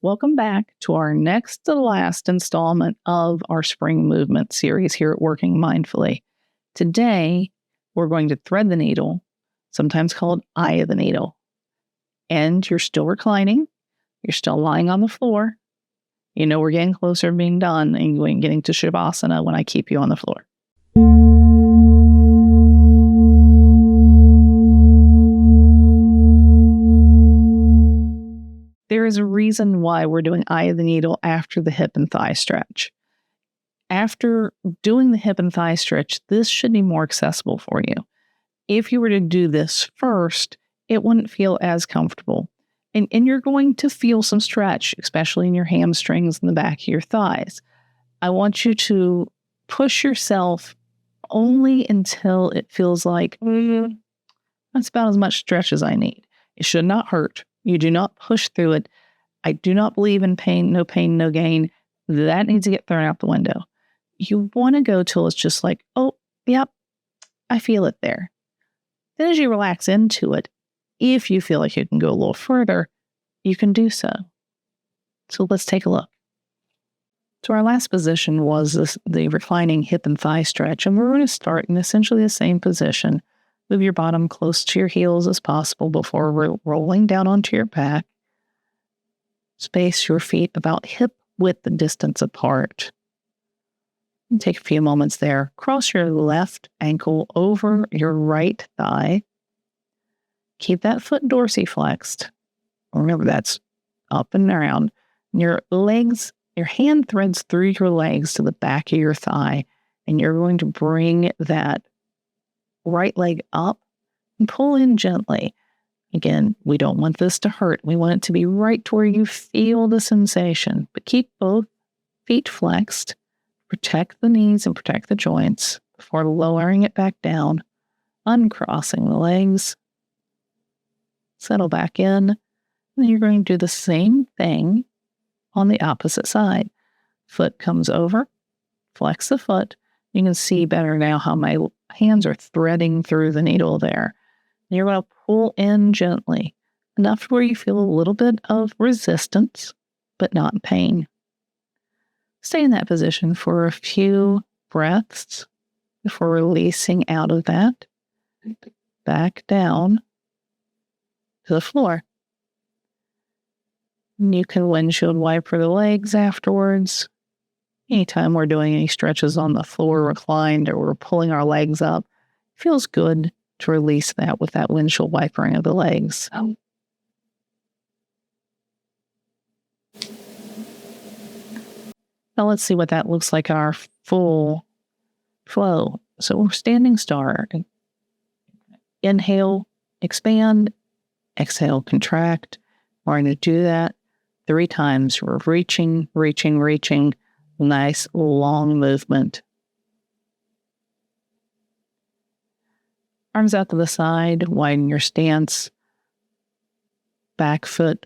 Welcome back to our next to last installment of our spring movement series here at Working Mindfully. Today, we're going to thread the needle, sometimes called eye of the needle. And you're still reclining. You're still lying on the floor. You know we're getting closer to being done and getting to Shavasana when I keep you on the floor. There is a reason why we're doing eye of the needle after the hip and thigh stretch. After doing the hip and thigh stretch, this should be more accessible for you. If you were to do this first, it wouldn't feel as comfortable. And you're going to feel some stretch, especially in your hamstrings and the back of your thighs. I want you to push yourself only until it feels like, that's about as much stretch as I need. It should not hurt. You do not push through it. I do not believe in pain, no gain. That needs to get thrown out the window. You want to go till it's just like, oh, yep, I feel it there. Then as you relax into it, if you feel like you can go a little further, you can do so. So let's take a look. So our last position was the reclining hip and thigh stretch, and we're going to start in essentially the same position. Move your bottom close to your heels as possible before rolling down onto your back. Space your feet about hip width distance apart. And take a few moments there. Cross your left ankle over your right thigh. Keep that foot dorsiflexed. Remember, that's up and around. Your legs, your hand threads through your legs to the back of your thigh, and you're going to bring that right leg up and pull in gently. Again, we don't want this to hurt. We want it to be right to where you feel the sensation, but keep both feet flexed. Protect the knees and protect the joints before lowering it back down, uncrossing the legs. Settle back in. And then you're going to do the same thing on the opposite side. Foot comes over, flex the foot. You can see better now how my hands are threading through the needle there. And you're going to pull in gently, enough where you feel a little bit of resistance, but not pain. Stay in that position for a few breaths before releasing out of that. Back down to the floor. And you can windshield wiper the legs afterwards. Anytime we're doing any stretches on the floor reclined or we're pulling our legs up, it feels good to release that with that windshield wipering of the legs. Now let's see what that looks like in our full flow. So we're standing star. Inhale, expand. Exhale, contract. We're going to do that 3 times. We're reaching. Nice long movement. Arms out to the side, widen your stance. Back foot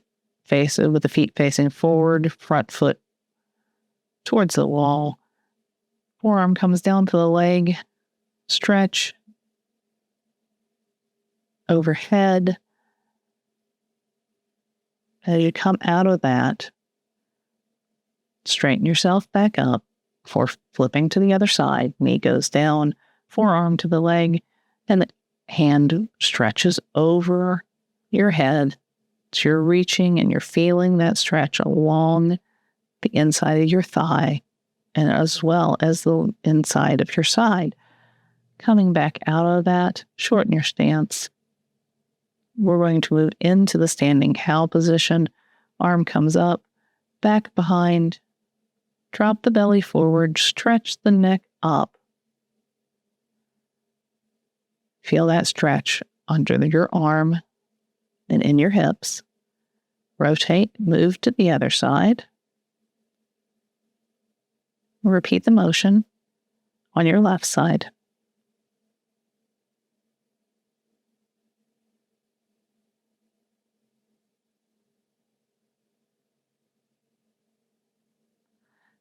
with the feet facing forward, front foot towards the wall. Forearm comes down to the leg. Stretch. Overhead. As you come out of that, straighten yourself back up before flipping to the other side. Knee goes down, forearm to the leg, and the hand stretches over your head. So you're reaching and you're feeling that stretch along the inside of your thigh and as well as the inside of your side. Coming back out of that, shorten your stance. We're going to move into the standing cow position. Arm comes up, back behind. Drop the belly forward, stretch the neck up. Feel that stretch under your arm and in your hips. Rotate, move to the other side. Repeat the motion on your left side.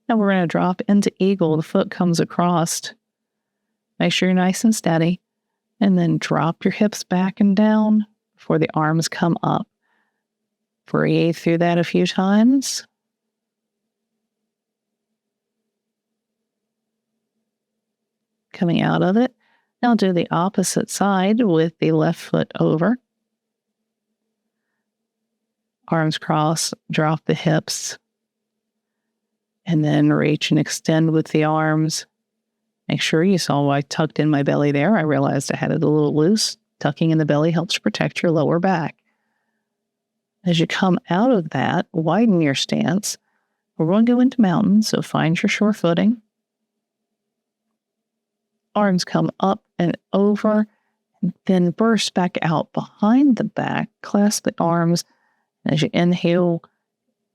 Now we're going to drop into eagle. The foot comes across. Make sure you're nice and steady. And then drop your hips back and down before the arms come up. Breathe through that a few times. Coming out of it. Now do the opposite side with the left foot over. Arms cross, drop the hips, and then reach and extend with the arms. Make sure you saw I tucked in my belly there. I realized I had it a little loose. Tucking in the belly helps protect your lower back. As you come out of that, widen your stance. We're going to go into mountain, so find your shore footing. Arms come up and over, and then burst back out behind the back. Clasp the arms. As you inhale,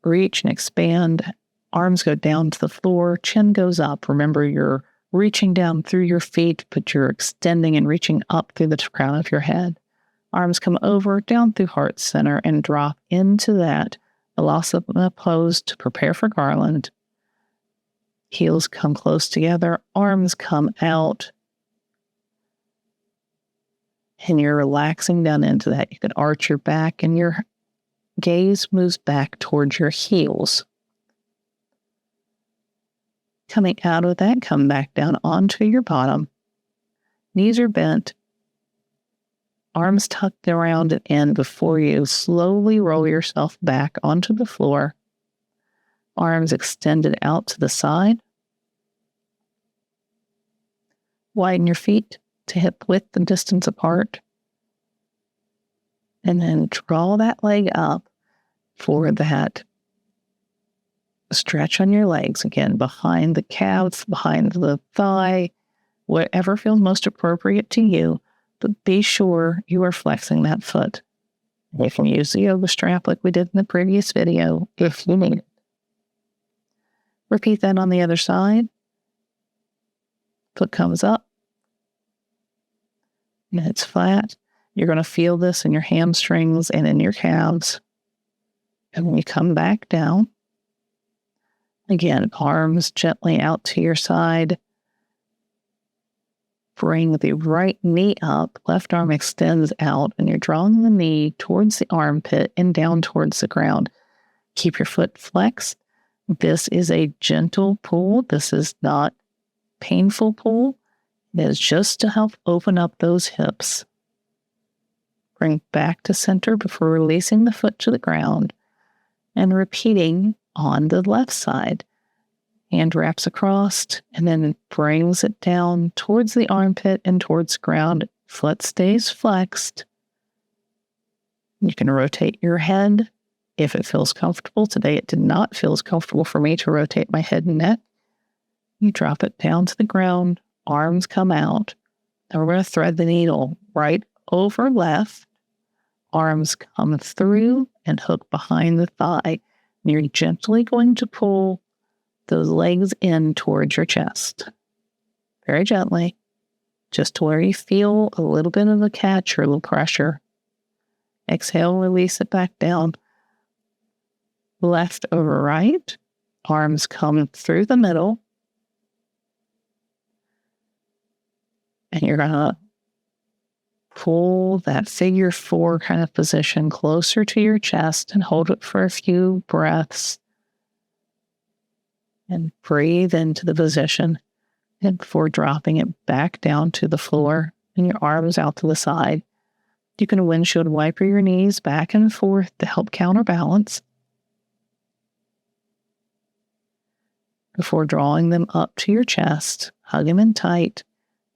reach and expand. Arms go down to the floor. Chin goes up. Remember, you're reaching down through your feet, but you're extending and reaching up through the crown of your head. Arms come over, down through heart center, and drop into that Balasana pose to prepare for garland. Heels come close together. Arms come out. And you're relaxing down into that. You can arch your back, and your gaze moves back towards your heels. Coming out of that, come back down onto your bottom. Knees are bent. Arms tucked around and in before you. Slowly roll yourself back onto the floor. Arms extended out to the side. Widen your feet to hip width and distance apart. And then draw that leg up for that stretch on your legs. Again, behind the calf, behind the thigh, whatever feels most appropriate to you. But be sure you are flexing that foot. You can use the yoga strap like we did in the previous video if you need it. Repeat that on the other side. Foot comes up. And it's flat. You're going to feel this in your hamstrings and in your calves. And when you come back down, again, arms gently out to your side. Bring the right knee up, left arm extends out, and you're drawing the knee towards the armpit and down towards the ground. Keep your foot flexed. This is a gentle pull. This is not painful pull. It is just to help open up those hips. Bring back to center before releasing the foot to the ground and repeating on the left side. Hand wraps across and then brings it down towards the armpit and towards the ground. Foot stays flexed. You can rotate your head if it feels comfortable. Today it did not feel as comfortable for me to rotate my head and neck. You drop it down to the ground. Arms come out. Now we're going to thread the needle right over left. Arms come through and hook behind the thigh. And you're gently going to pull those legs in towards your chest. Very gently, just to where you feel a little bit of a catch or a little pressure. Exhale, release it back down. Left over right. Arms come through the middle. And you're going to pull that figure four kind of position closer to your chest and hold it for a few breaths. And breathe into the position and before dropping it back down to the floor and your arms out to the side. You can windshield wiper your knees back and forth to help counterbalance before drawing them up to your chest. Hug them in tight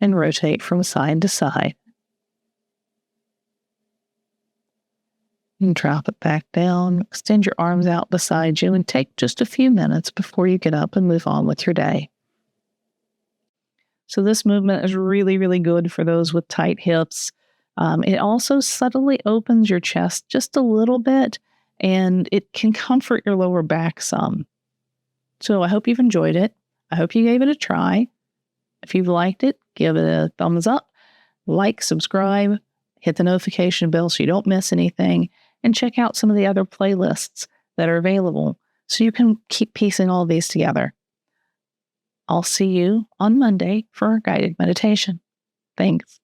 and rotate from side to side. And drop it back down. Extend your arms out beside you and take just a few minutes before you get up and move on with your day. So this movement is really, really good for those with tight hips. It also subtly opens your chest just a little bit, and it can comfort your lower back some. So I hope you've enjoyed it. I hope you gave it a try. If you've liked it, give it a thumbs up, like, subscribe, hit the notification bell so you don't miss anything. And check out some of the other playlists that are available so you can keep piecing all these together. I'll see you on Monday for a guided meditation. Thanks.